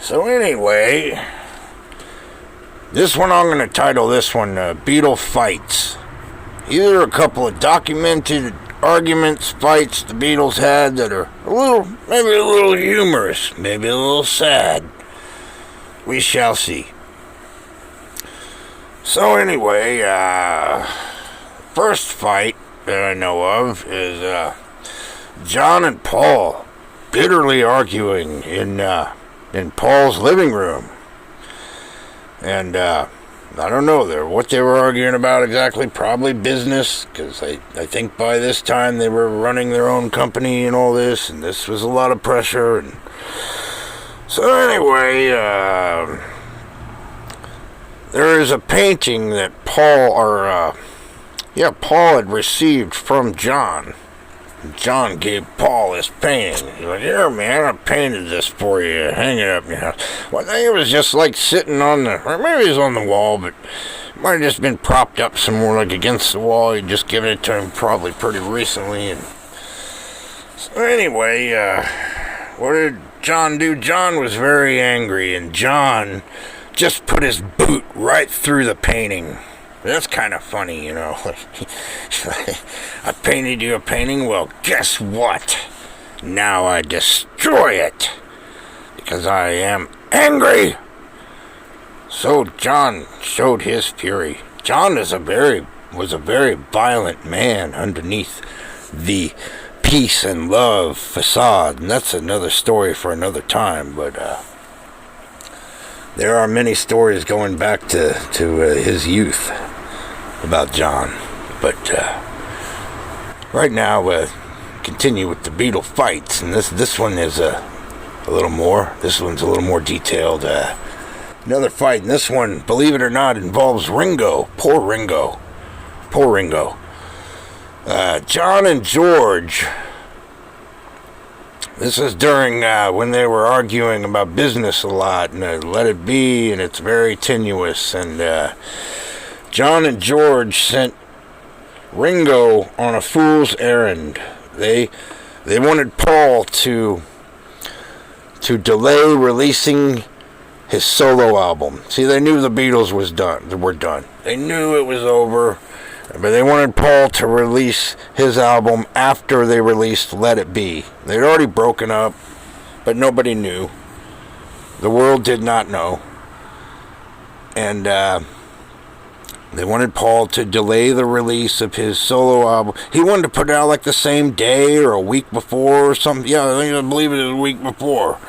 So anyway, this one I'm going to title this one Beatle Fights. Here are a couple of documented arguments, fights the Beatles had that are maybe a little humorous, maybe a little sad. We shall see. So anyway, first fight that I know of is John and Paul bitterly arguing in Paul's living room. And I don't know what they were arguing about exactly. Probably business, because I think by this time they were running their own company and all this, and this was a lot of pressure. And so anyway, there is a painting that Paul had received from John. John gave Paul this painting. He's like, "Here, man, I painted this for you. Hang it up in your house." Well, I think it was just like sitting on or maybe it was on the wall, but it might have just been propped up somewhere, like against the wall. He'd just given it to him probably pretty recently. And so anyway, what did John do? John was very angry, and John just put his boot right through the painting. That's kind of funny, you know. I painted you a painting. Well, guess what? Now I destroy it because I am angry. So John showed his fury. John was a very violent man underneath the peace and love facade, and that's another story for another time. But there are many stories going back to his youth about John. But right now, continue with the Beatle fights, and this one is a little more. This one's a little more detailed. Another fight, and this one, believe it or not, involves Ringo. Poor Ringo. John and George. This is during when they were arguing about business a lot, and Let It Be, and it's very tenuous. And John and George sent Ringo on a fool's errand. They wanted Paul to delay releasing his solo album. See, they knew the Beatles were done. They knew it was over, but they wanted Paul to release his album after they released Let It Be. They'd already broken up, but nobody knew. The world did not know. And they wanted Paul to delay the release of his solo album. He wanted to put it out like the same day or a week before or something. Yeah, I believe it was a week before.